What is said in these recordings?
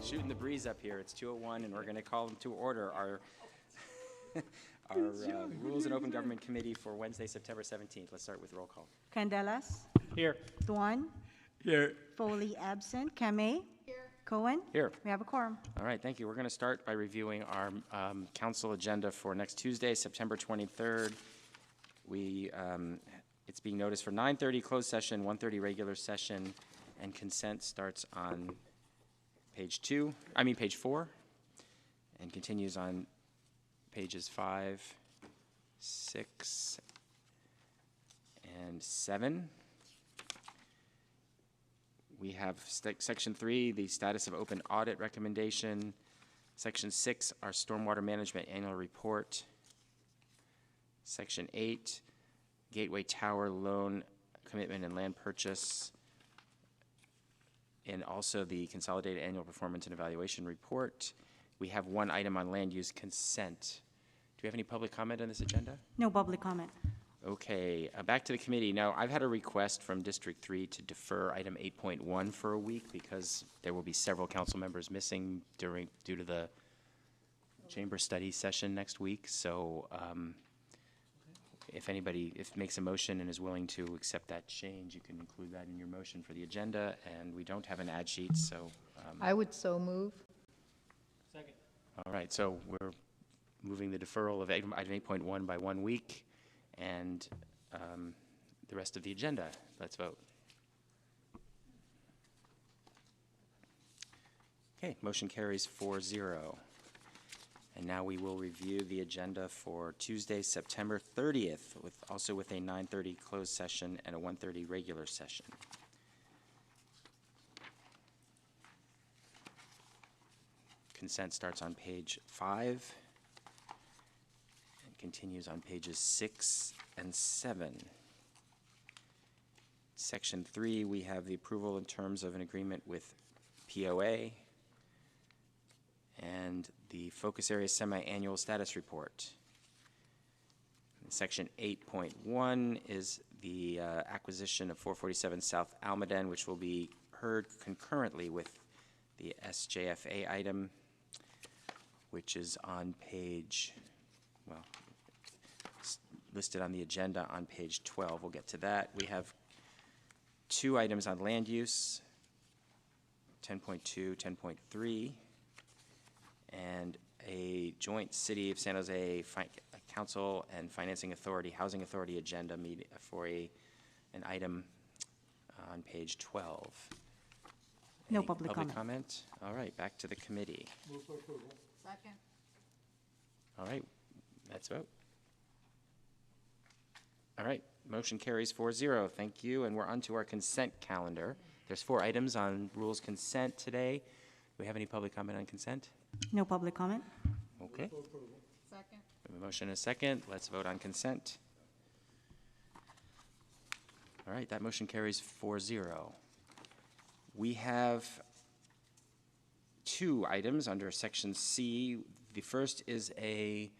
shooting the breeze up here. It's 2:01, and we're going to call to order our Rules and Open Government Committee for Wednesday, September 17th. Let's start with roll call. Candelas. Here. Duan. Here. Foley absent. Kamei. Here. Cohen. Here. We have a quorum. All right, thank you. We're going to start by reviewing our council agenda for next Tuesday, September 23rd. It's being noticed for 9:30 closed session, 1:30 regular session, and consent starts on page 4, and continues on pages 5, 6, and 7. We have section 3, the status of open audit recommendation. Section 6, our stormwater management annual report. Section 8, Gateway Tower loan commitment and land purchase. And also the consolidated annual performance and evaluation report. We have one item on land use consent. Do we have any public comment on this agenda? No public comment. Okay, back to the committee. Now, I've had a request from District 3 to defer item 8.1 for a week because there will be several council members missing due to the chamber study session next week. So if anybody makes a motion and is willing to accept that change, you can include that in your motion for the agenda. And we don't have an ad sheet, so. I would so move. Second. All right, so we're moving the deferral of item 8.1 by 1 week. And the rest of the agenda. Let's vote. Okay, motion carries 4-0. And now we will review the agenda for Tuesday, September 30th, also with a 9:30 closed session and a 1:30 regular session. Consent starts on page 5. Continues on pages 6 and 7. Section 3, we have the approval in terms of an agreement with POA and the focus area semi-annual status report. And Section 8.1 is the acquisition of 447 South Almaden, which will be heard concurrently with the SJFA item, which is on page, listed on the agenda on page 12. We'll get to that. We have 2 items on land use, 10.2, 10.3, and a joint City of San Jose Council and Financing Authority, Housing Authority agenda meeting for an item on page 12. No Any public comment. comment? All right, back to the committee. Move for approval. Second. All right, let's vote. All right, motion carries 4-0. Thank you. And we're on to our consent calendar. There's 4 items on rules consent today. Do we have any public comment on consent? No public comment. Okay. Second. We have a motion and a second. Let's vote on consent. All right, that motion carries 4-0. We have 2 items under section C. The first is a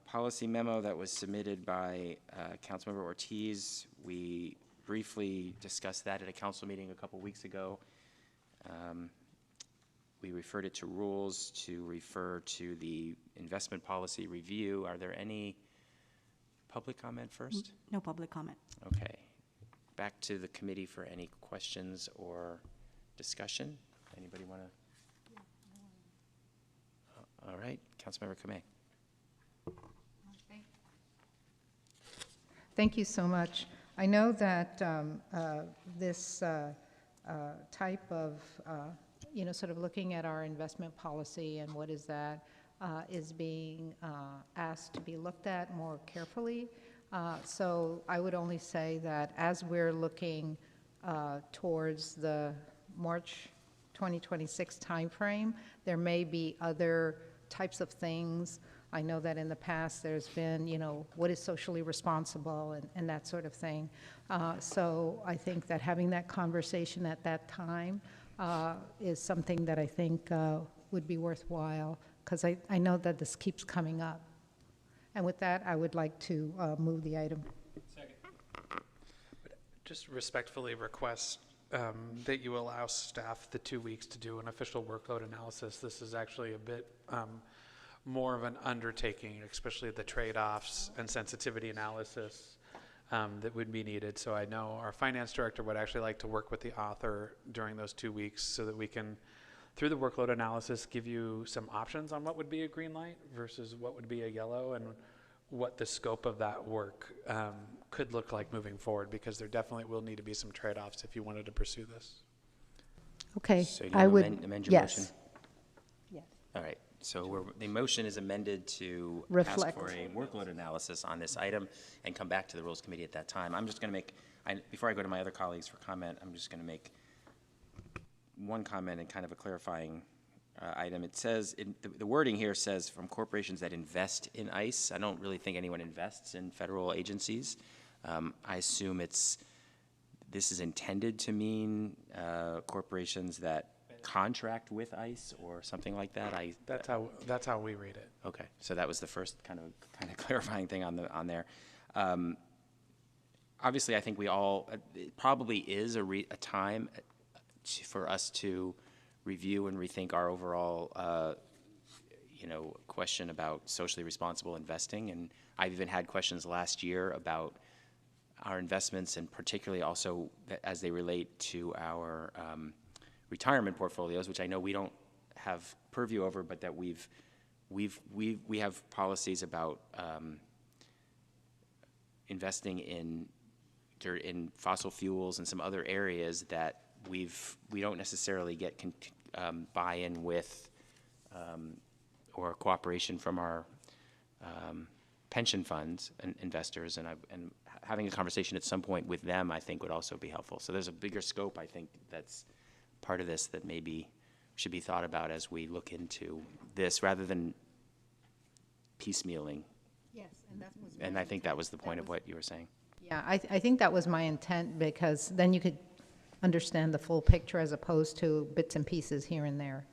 policy memo that was submitted by Councilmember Ortiz. We briefly discussed that at a council meeting a couple weeks ago. We referred it to rules to refer to the investment policy review. Are there any public comment first? No public comment. Okay. Back to the committee for any questions or discussion. Anybody want to? All right, Councilmember Kamei. Thank you so much. I know that this type of, sort of looking at our investment policy and what is that, is being asked to be looked at more carefully. So I would only say that as we're looking towards the March 2026 timeframe, there may be other types of things. I know that in the past there's been, what is socially responsible and that sort of thing. So I think that having that conversation at that time is something that I think would be worthwhile, because I know that this keeps coming up. And with that, I would like to move the item. Second. Just respectfully request that you allow staff the 2 weeks to do an official workload analysis. This is actually a bit more of an undertaking, especially the trade-offs and sensitivity analysis that would be needed. So I know our finance director would actually like to work with the author during those 2 weeks so that we can, through the workload analysis, give you some options on what would be a green light versus what would be a yellow, and what the scope of that work could look like moving forward, because there definitely will need to be some trade-offs if you wanted to pursue this. Okay, So you I would, amend your yes. motion? Yes. All right, so the motion is amended to ask Reflect. for a workload analysis on this item and come back to the Rules Committee at that time. I'm just going to make, before I go to my other colleagues for comment, I'm just going to make one comment and kind of a clarifying item. It says, the wording here says from corporations that invest in ICE. I don't really think anyone invests in federal agencies. I assume this is intended to mean corporations that contract with ICE or something like that. That's how we read it. Okay, so that was the first kind of clarifying thing on there. Obviously, I think it probably is a time for us to review and rethink our overall, question about socially responsible investing. And I've even had questions last year about our investments, and particularly also as they relate to our retirement portfolios, which I know we don't have purview over, but that we have policies about investing in fossil fuels and some other areas that we don't necessarily get buy-in with or cooperation from our pension funds and investors, and having a conversation at some point with them, I think, would also be helpful. So there's a bigger scope, I think, that's part of this that maybe should be thought about as we look into this, rather than piecemealing. Yes, and I think that was the point of what you were saying. Yeah, I think that was my intent, because then you could understand the full picture as opposed to bits and pieces here and there.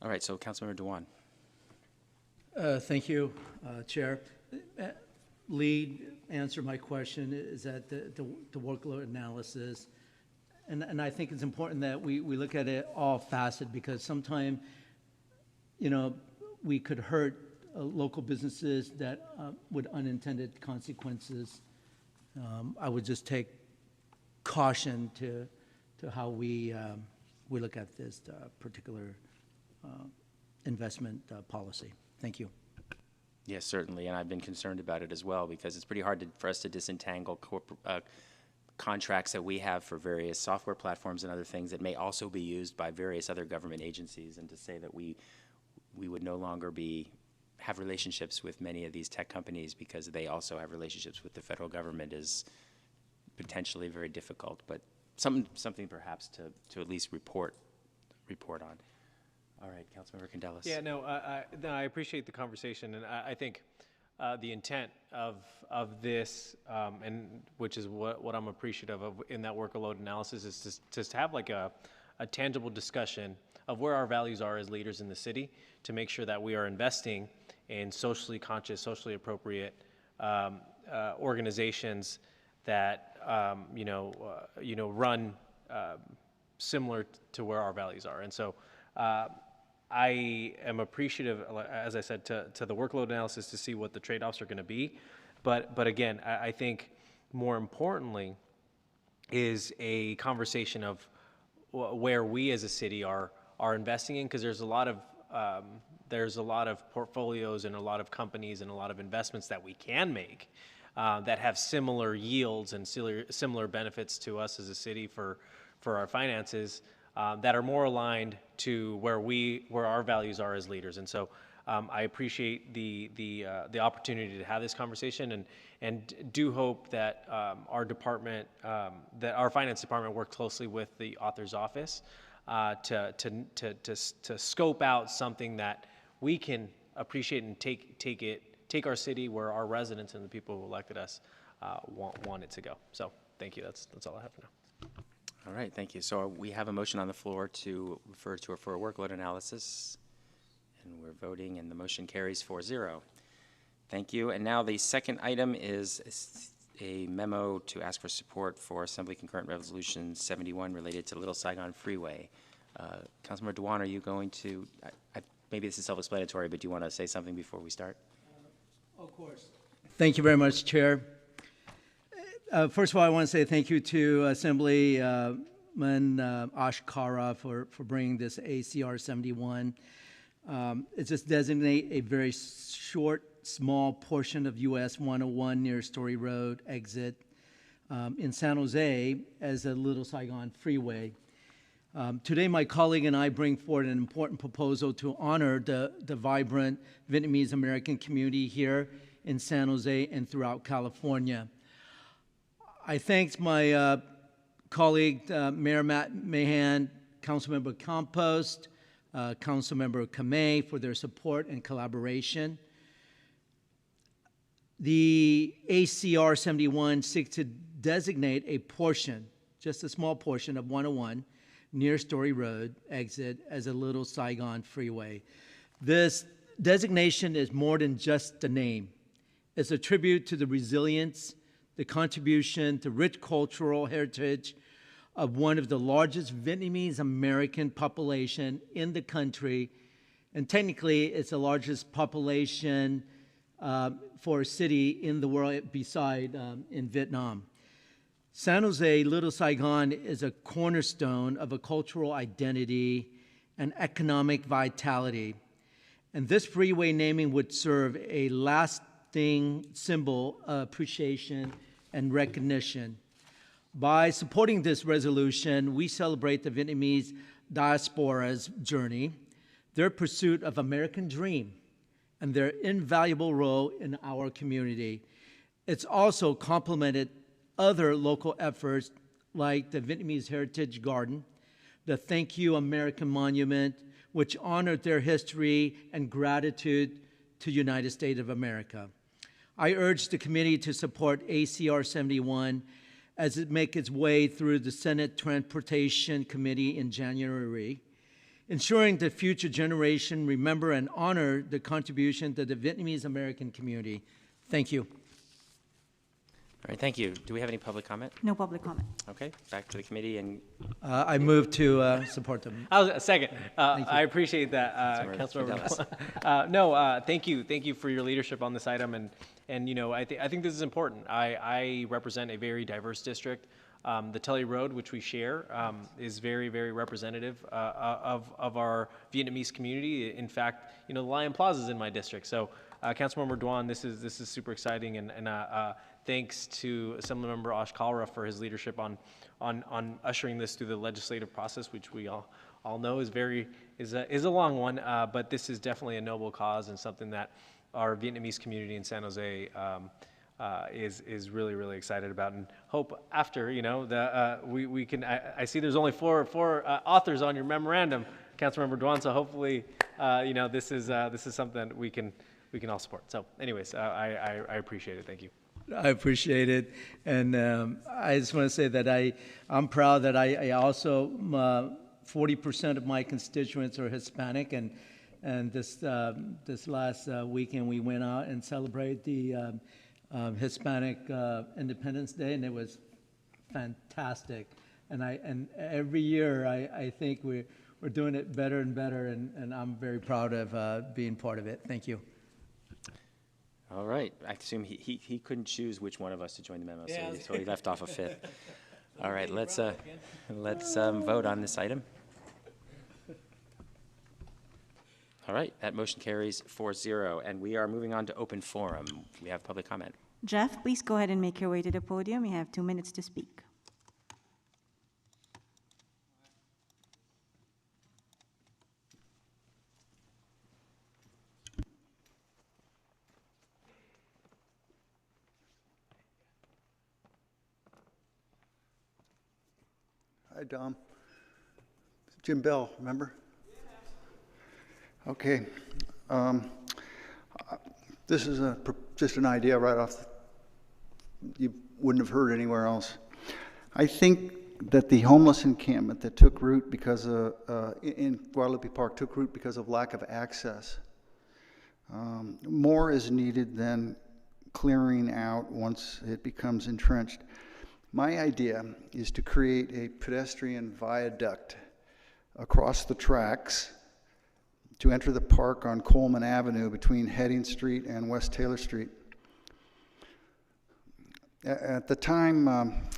All right, so Councilmember Dewan. Thank you, Chair. Lead answer my question is that the workload analysis, and I think it's important that we look at it all faceted, because sometimes, we could hurt local businesses that with unintended consequences. I would just take caution to how we look at this particular investment policy. Thank you. Yes, certainly, and I've been concerned about it as well, because it's pretty hard for us to disentangle contracts that we have for various software platforms and other things that may also be used by various other government agencies, and to say that we would no longer have relationships with many of these tech companies because they also have relationships with the federal government is potentially very difficult, but something perhaps to at least report on. All right, Councilmember Candelas. Yeah, no, I appreciate the conversation, and I think the intent of this, and which is what I'm appreciative of in that workload analysis, is to have like a tangible discussion of where our values are as leaders in the city, to make sure that we are investing in socially conscious, socially appropriate organizations that run similar to where our values are. And so I am appreciative, as I said, to the workload analysis to see what the trade-offs are going to be. But again, I think more importantly is a conversation of where we as a city are investing in, because there's a lot of portfolios and a lot of companies and a lot of investments that we can make that have similar yields and similar benefits to us as a city for our finances, that are more aligned to where our values are as leaders. And so I appreciate the opportunity to have this conversation, and do hope that our department, that our finance department, work closely with the author's office to scope out something that we can appreciate and take our city where our residents and the people who elected us want it to go. So thank you. That's all I have for now. All right, thank you. So we have a motion on the floor to refer to for a workload analysis, and we're voting, and the motion carries 4-0. Thank you. And now the second item is a memo to ask for support for Assembly Concurrent Resolution 71 related to Little Saigon Freeway. Councilmember Dewan, are you going to, maybe this is self-explanatory, but do you want to say something before we start? Of course. Thank you very much, Chair. First of all, I want to say thank you to Assemblyman Ashkara for bringing this ACR 71. It just designate a very short, small portion of US 101 near Story Road exit in San Jose as a Little Saigon Freeway. Today, my colleague and I bring forward an important proposal to honor the vibrant Vietnamese American community here in San Jose and throughout California. I thank my colleague, Mayor Matt Mahan, Councilmember Compost, Councilmember Kamei for their support and collaboration. The ACR 71 seeks to designate a portion, just a small portion of 101 near Story Road exit as a Little Saigon Freeway. This designation is more than just a name. It's a tribute to the resilience, the contribution to rich cultural heritage of one of the largest Vietnamese American population in the country, and technically it's the largest population for a city in the world beside in Vietnam. San Jose, Little Saigon is a cornerstone of a cultural identity and economic vitality, and this freeway naming would serve a lasting symbol of appreciation and recognition. By supporting this resolution, we celebrate the Vietnamese diaspora's journey, their pursuit of American dream, and their invaluable role in our community. It's also complemented other local efforts like the Vietnamese Heritage Garden, the Thank You American Monument, which honored their history and gratitude to United States of America. I urge the committee to support ACR 71 as it makes its way through the Senate Transportation Committee in January, ensuring that future generations remember and honor the contribution to the Vietnamese American community. Thank you. All right, thank you. Do we have any public comment? No public comment. Okay, back to the committee, and I move to support them. I was second. I appreciate that, Councilmember Councilmember. Thank you for your leadership on this item, and you know I think this is important. I represent a very diverse district. The Tully Road, which we share, is very, very representative of our Vietnamese community. In fact, you know, the Lion Plaza is in my district. So, Councilmember Duan, this is super exciting, and thanks to Assemblymember Ash Kalra for his leadership on ushering this through the legislative process, which we all know is a long one. But this is definitely a noble cause and something that our Vietnamese community in San Jose is really, really excited about, and hope after, you know, we can. I see there's only four authors on your memorandum, Councilmember Duan. So hopefully, you know, this is something that we can all support. So, anyways, I appreciate it. Thank you. I appreciate it, and I just want to say that I'm proud that I also 40% of my constituents are Hispanic, and this last weekend we went out and celebrated the Hispanic Independence Day, and it was fantastic. And every year I think we're doing it better and better, and I'm very proud of being part of it. Thank you. all right. I assume he couldn't choose which one of us to join the memo, so he left off a fifth. All right, let's vote on this item. All right, that motion carries 4-0, and we are moving on to open forum. We have public comment. Jeff, please go ahead and make your way to the podium. You have 2 minutes to speak. Hi, Dom. Jim Bell, remember? Okay. This is just an idea right off. You wouldn't have heard anywhere else. I think that the homeless encampment that took root because of, in Guadalupe Park took root because of lack of access. More is needed than clearing out once it becomes entrenched. My idea is to create a pedestrian viaduct across the tracks to enter the park on Coleman Avenue between Heading Street and West Taylor Street. At the time,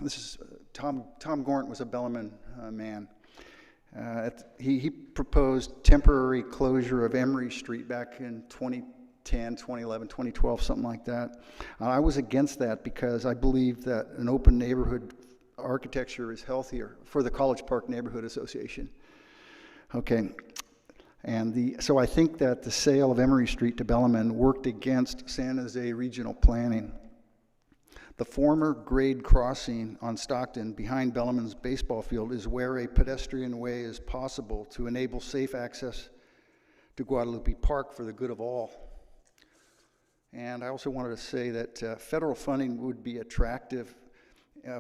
this is Tom Gornt was a Bellarmine man. He proposed temporary closure of Emory Street back in 2010, 2011, 2012, something like that. I was against that because I believe that an open neighborhood architecture is healthier for the College Park Neighborhood Association. Okay, and so I think that the sale of Emory Street to Bellarmine worked against San Jose regional planning. The former grade crossing on Stockton behind Bellarmine's baseball field is where a pedestrian way is possible to enable safe access to Guadalupe Park for the good of all. And I also wanted to say that federal funding would be attractive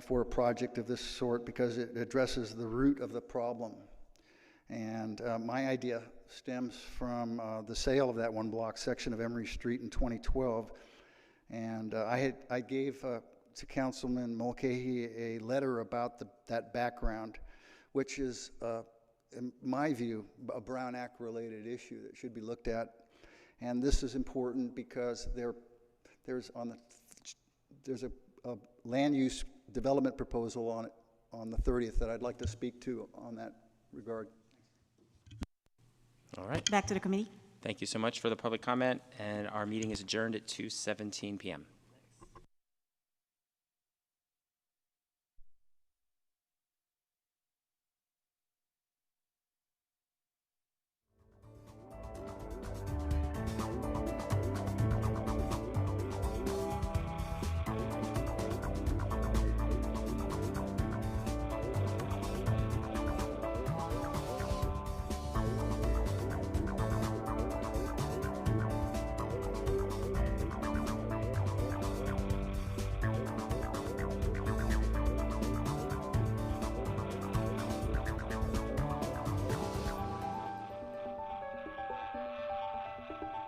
for a project of this sort because it addresses the root of the problem. And my idea stems from the sale of that one block section of Emory Street in 2012. And I gave to Councilman Mulcahy a letter about that background, which is, in my view, a Brown Act related issue that should be looked at. And this is important because there's a land use development proposal on the 30th that I'd like to speak to on that regard. All right. Back to the committee. Thank you so much for the public comment, and our meeting is adjourned at 2:17 p.m.